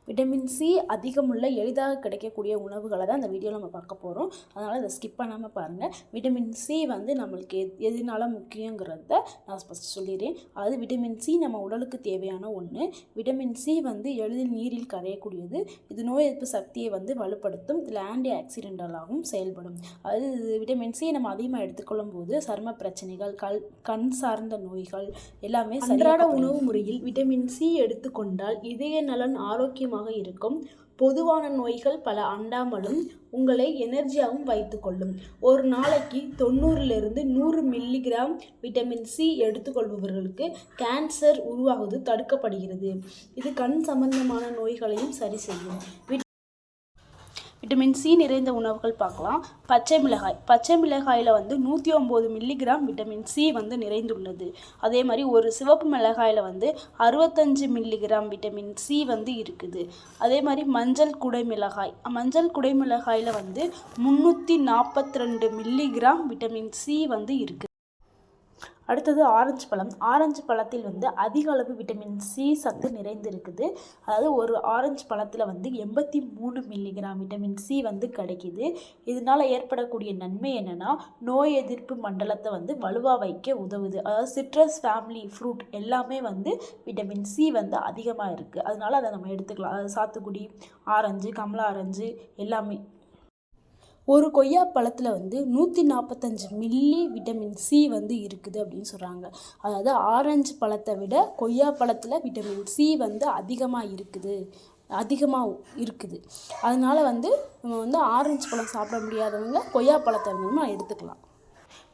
Vitamin C அதிகமுள்ள எளிதாக கிடைக்கக்கூடிய உணவுகளை தான் இந்த வீடியோவில் நம்ம பார்க்க போகிறோம். அதனால் இதை ஸ்கிப் பண்ணாமல் பாருங்கள். விட்டமின் சி வந்து நம்மளுக்கு எதனால முக்கியங்கிறத நான் ஃபஸ்ட்டு சொல்லிடுறேன். அதாவது விட்டமின் சி நம்ம உடலுக்கு தேவையான ஒன்று. விட்டமின் சி வந்து எளிதில் நீரில் கரையக்கூடியது. இது நோய் எதிர்ப்பு சக்தியை வந்து வலுப்படுத்தும். இதில் ஆன்டி ஆக்சிடென்டலாகவும் செயல்படும். அதாவது விட்டமின் சி நம்ம அதிகமாக எடுத்துக்கொள்ளும் போது சரும பிரச்சனைகள், கண் சார்ந்த நோய்கள் எல்லாமே அன்றாட உணவு முறையில் விட்டமின் சி எடுத்துக்கொண்டால் இதய நலன் ஆரோக்கியம் இருக்கும். பொதுவான நோய்கள் பல அண்டாமலும் உங்களை எனர்ஜியாகவும் வைத்துக்கொள்ளும். ஒரு நாளைக்கு 90 to 100 மில்லிகிராம் விட்டமின் சி எடுத்துக்கொள்பவர்களுக்கு கேன்சர் உருவாகுவது தடுக்கப்படுகிறது. இது கண் சம்பந்தமான நோய்களையும் சரி செய்யும். விட்டமின் சி நிறைந்த உணவுகள் பார்க்கலாம். பச்சை மிளகாயில் வந்து 109 மில்லிகிராம் விட்டமின் சி வந்து நிறைந்துள்ளது. அதே மாதிரி ஒரு சிவப்பு மிளகாயில் வந்து 65 மில்லிகிராம் விட்டமின் சி வந்து இருக்குது. அதே மாதிரி மஞ்சள் குடைமிளகாயில் வந்து 342 மில்லிகிராம் விட்டமின் சி வந்து இருக்குது. அடுத்தது ஆரஞ்சு பழத்தில் வந்து அதிக அளவு விட்டமின் சி சத்து நிறைந்து இருக்குது. அதாவது ஒரு ஆரஞ்சு பழத்தில் வந்து 83 மில்லிகிராம் விட்டமின் சி வந்து கிடைக்கிது. இதனால் ஏற்படக்கூடிய நன்மை என்னென்னா, நோய் எதிர்ப்பு மண்டலத்தை வந்து வலுவாக வைக்க உதவுது. அதாவது சிட்ரஸ் ஃபேமிலி ஃப்ரூட் எல்லாமே வந்து விட்டமின் சி வந்து அதிகமாக இருக்குது. அதனால் அதை நம்ம எடுத்துக்கலாம். அதாவது சாத்துக்குடி, ஆரஞ்சு, கமலா ஆரஞ்சு எல்லாமே. ஒரு கொய்யா பழத்தில் வந்து 145 மில்லி விட்டமின் சி வந்து இருக்குது அப்படின்னு சொல்கிறாங்க. அதாவது ஆரஞ்சு பழத்தை விட கொய்யா பழத்தில் விட்டமின் சி வந்து அதிகமாக இருக்குது. அதனால் வந்து நம்ம வந்து ஆரஞ்சு பழம் சாப்பிட முடியாதவங்க கொய்யா பழத்தை நம்ம எடுத்துக்கலாம்.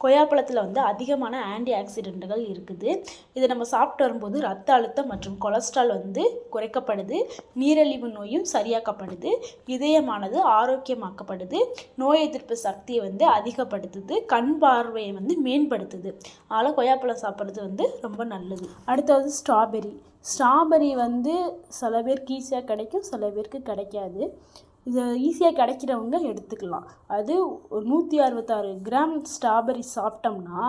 கொய்யாப்பழத்தில் வந்து அதிகமான ஆன்டி ஆக்சிடென்ட்டுகள் இருக்குது. இதை நம்ம சாப்பிட்டு வரும்போது ரத்த அழுத்தம் மற்றும் கொலஸ்ட்ரால் வந்து குறைக்கப்படுது. நீரிழிவு நோயும் சரியாக்கப்படுது. இதயமானது ஆரோக்கியமாக்கப்படுது. நோய் எதிர்ப்பு சக்தியை வந்து அதிகப்படுத்துது. கண் பார்வையை வந்து மேம்படுத்துது. அதனால் கொய்யாப்பழம் சாப்பிட்றது வந்து ரொம்ப நல்லது. அடுத்தது ஸ்ட்ராபெரி வந்து சில பேருக்கு ஈஸியாக கிடைக்கும், சில பேருக்கு கிடைக்காது. இது ஈஸியாக கிடைக்கிறவங்க எடுத்துக்கலாம். அது ஒரு 166 கிராம் ஸ்ட்ராபெரி சாப்பிட்டோம்னா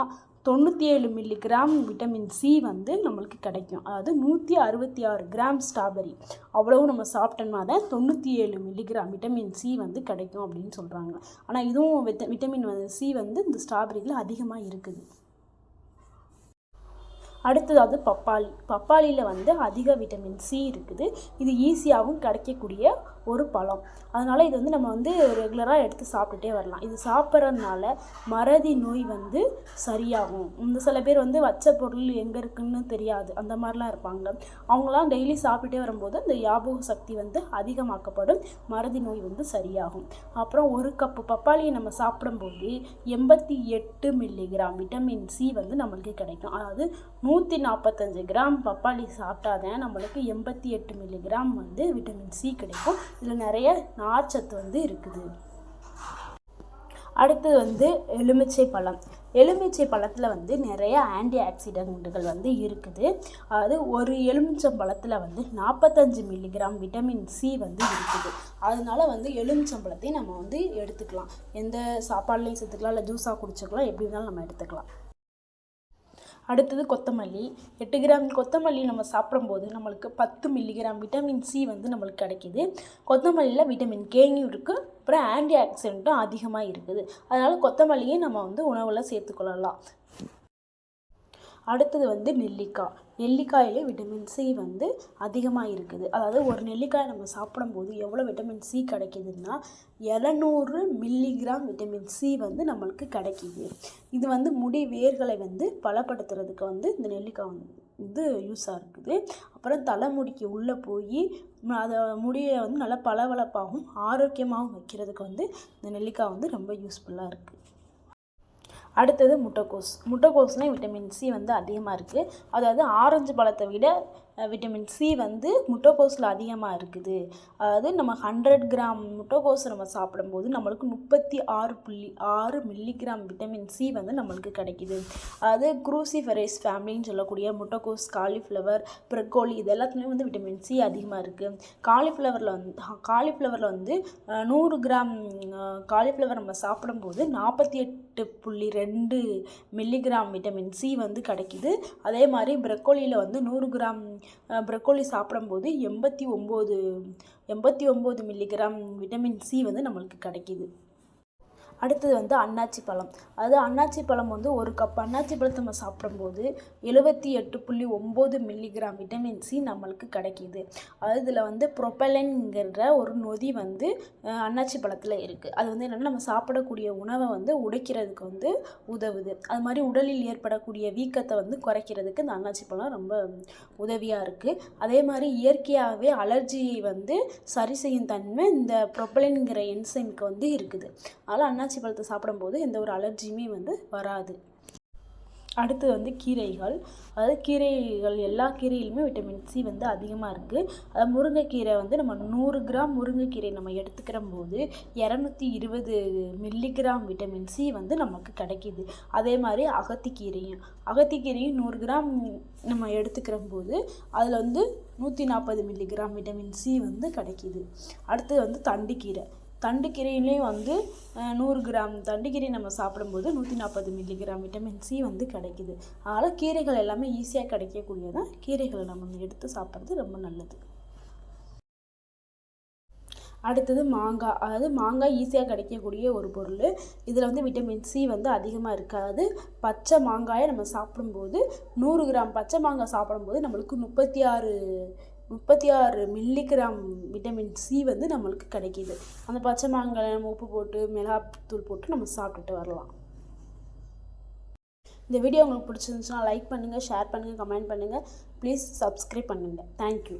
97 மில்லிகிராம் விட்டமின் சி வந்து நம்மளுக்கு கிடைக்கும். அதாவது 166 கிராம் ஸ்ட்ராபெரி அவ்வளவு நம்ம சாப்பிட்டோம்னா தான் 97 மில்லிகிராம் விட்டமின் சி வந்து கிடைக்கும் அப்படின்னு சொல்கிறாங்க. ஆனால் இதுவும் விட்டமின் சி வந்து இந்த ஸ்ட்ராபெரியில் அதிகமாக இருக்குது. அடுத்தது பப்பாளியில் வந்து அதிக விட்டமின் சி இருக்குது. இது ஈஸியாகவும் கிடைக்கக்கூடிய ஒரு பழம். அதனால் இது வந்து நம்ம வந்து ரெகுலராக எடுத்து சாப்பிட்டுட்டே வரலாம். இது சாப்பிட்றதுனால மறதி நோய் வந்து சரியாகும். சில பேர் வந்து வச்ச பொருள் எங்கே இருக்குன்னு தெரியாது, அந்த மாதிரிலாம் இருப்பாங்க. அவங்களாம் டெய்லி சாப்பிட்டே வரும்போது அந்த ஞாபக சக்தி வந்து அதிகமாக்கப்படும். மறதி நோய் வந்து சரியாகும். அப்புறம் ஒரு கப்பு பப்பாளியை நம்ம சாப்பிடும்போது 88 மில்லிகிராம் விட்டமின் சி வந்து நம்மளுக்கு கிடைக்கும். அதாவது 145 கிராம் பப்பாளி சாப்பிட்டாதான் நம்மளுக்கு 88 மில்லிகிராம் வந்து விட்டமின் சி கிடைக்கும். இதில் நிறைய நார்ச்சத்து வந்து இருக்குது. அடுத்தது வந்து எலுமிச்சை பழத்தில் வந்து நிறைய ஆன்டி ஆக்சிடென்ட்டுகள் வந்து இருக்குது. அதாவது ஒரு எலுமிச்சம்பழத்தில் வந்து 45 மில்லிகிராம் விட்டமின் சி வந்து இருக்குது. அதனால வந்து எலுமிச்சம்பழத்தையும் நம்ம வந்து எடுத்துக்கலாம். எந்த சாப்பாடுலையும் சேர்த்துக்கலாம், இல்லை ஜூஸாக குடிச்சிக்கலாம், எப்படி இருந்தாலும் நம்ம எடுத்துக்கலாம். அடுத்தது கொத்தமல்லி. 8 கிராம் கொத்தமல்லி நம்ம சாப்பிடும்போது நம்மளுக்கு 10 மில்லிகிராம் விட்டமின் சி வந்து நம்மளுக்கு கிடைக்கிது. கொத்தமல்லியில் விட்டமின் கேயும் இருக்குது. அப்புறம் ஆன்டி ஆக்சிடென்ட்டும் அதிகமாக இருக்குது. அதனால் கொத்தமல்லியை நம்ம வந்து உணவில் சேர்த்துக்கொள்ளலாம். அடுத்தது வந்து நெல்லிக்காயிலே விட்டமின் சி வந்து அதிகமாக இருக்குது. அதாவது ஒரு நெல்லிக்காயை நம்ம சாப்பிடும்போது எவ்வளோ விட்டமின் சி கிடைக்கிதுன்னா 700 மில்லிகிராம் விட்டமின் சி வந்து நம்மளுக்கு கிடைக்கிது. இது வந்து முடி வேர்களை வந்து பலப்படுத்துறதுக்கு வந்து இந்த நெல்லிக்காய் வந்து யூஸாக இருக்குது. அப்புறம் தலைமுடிக்கு உள்ளே போய் அதை முடியை வந்து நல்லா பளபளப்பாகவும் ஆரோக்கியமாகவும் வைக்கிறதுக்கு வந்து இந்த நெல்லிக்காய் வந்து ரொம்ப யூஸ்ஃபுல்லாக இருக்குது. அடுத்தது முட்டைக்கோஸ்னால் விட்டமின் சி வந்து அதிகமாக இருக்குது. அதாவது ஆரஞ்சு பழத்தை விட விட்டமின் சி வந்து முட்டைக்கோஸில் அதிகமாக இருக்குது. அதாவது நம்ம 100 கிராம் முட்டைக்கோஸ் நம்ம சாப்பிடும்போது நம்மளுக்கு 36.6 மில்லிகிராம் விட்டமின் சி வந்து நம்மளுக்கு கிடைக்கிது. அதாவது குரூசிஃபெரேஸ் ஃபேமிலின்னு சொல்லக்கூடிய முட்டைக்கோஸ், காலிஃப்ளவர், ப்ரொக்கோலி இது எல்லாத்துலேயும் வந்து விட்டமின் சி அதிகமாக இருக்குது. காலிஃப்ளவரில் வந்து 100 கிராம் காலிஃப்ளவர் நம்ம சாப்பிடும்போது 48.2 மில்லிகிராம் விட்டமின் சி வந்து கிடைக்கிது. அதே மாதிரி ப்ரொக்கோலியில் வந்து 100 கிராம் ப்ரொக்கோலி சாப்பிடும்போது 89 மில்லிகிராம் விட்டமின் சி வந்து நம்மளுக்கு கிடைக்கிது. அடுத்தது வந்து அன்னாச்சி பழம். அதாவது அன்னாச்சி பழம் வந்து ஒரு கப் அன்னாச்சி பழத்தை நம்ம சாப்பிடும்போது 78.9 மில்லிகிராம் விட்டமின் சி நம்மளுக்கு கிடைக்கிது. அதாவது இதில் வந்து ப்ரொப்பலன்கிற ஒரு நொதி வந்து அன்னாச்சி பழத்தில் இருக்குது. அது வந்து என்னென்னா நம்ம சாப்பிடக்கூடிய உணவை வந்து உடைக்கிறதுக்கு வந்து உதவுது. அது மாதிரி உடலில் ஏற்படக்கூடிய வீக்கத்தை வந்து குறைக்கிறதுக்கு இந்த அன்னாச்சி பழம் ரொம்ப உதவியாக இருக்குது. அதே மாதிரி இயற்கையாகவே அலர்ஜியை வந்து சரி செய்யும் தன்மை இந்த ப்ரொப்பலன்கிற என்சைமுக்கு வந்து இருக்குது. அதனால் அன்னாச்சி பழத்தை சாப்பிடும்போது எந்த ஒரு அலர்ஜியுமே வந்து வராது. அடுத்து வந்து கீரைகள். அதாவது கீரைகள் எல்லா கீரையிலுமே விட்டமின் சி வந்து அதிகமாக இருக்குது. அதாவது முருங்கைக்கீரை வந்து நம்ம 100 கிராம் முருங்கைக்கீரை நம்ம எடுத்துக்கிற போது 220 மில்லிகிராம் விட்டமின் சி வந்து நமக்கு கிடைக்கிது. அதே மாதிரி அகத்திக்கீரையும் 100 கிராம் நம்ம எடுத்துக்கிற போது அதில் வந்து 140 மில்லிகிராம் விட்டமின் சி வந்து கிடைக்கிது. அடுத்து வந்து தண்டுக்கீரையிலையும் வந்து 100 கிராம் தண்டுக்கீரை நம்ம சாப்பிடும்போது 140 மில்லிகிராம் விட்டமின் சி வந்து கிடைக்கிது. அதனால் கீரைகள் எல்லாமே ஈஸியாக கிடைக்கக்கூடியதான். கீரைகளை நம்ம எடுத்து சாப்பிட்றது ரொம்ப நல்லது. அடுத்தது மாங்காய். அதாவது மாங்காய் ஈஸியாக கிடைக்கக்கூடிய ஒரு பொருள். இதில் வந்து விட்டமின் சி வந்து அதிகமாக இருக்காது. பச்சை மாங்காயை நம்ம சாப்பிடும்போது 100 கிராம் பச்சை மாங்காய் சாப்பிடும்போது நம்மளுக்கு 36 மில்லிகிராம் விட்டமின் சி வந்து நம்மளுக்கு கிடைக்கிது. அந்த பச்சை மாங்காய் நம்ம உப்பு போட்டு மிளகாத்தூள் போட்டு நம்ம சாப்பிட்டுட்டு வரலாம். இந்த வீடியோ உங்களுக்கு பிடிச்சிருந்துச்சுன்னா லைக் பண்ணுங்கள், ஷேர் பண்ணுங்கள், கமெண்ட் பண்ணுங்கள். ப்ளீஸ் சப்ஸ்கிரைப் பண்ணுங்கள். தேங்க்யூ.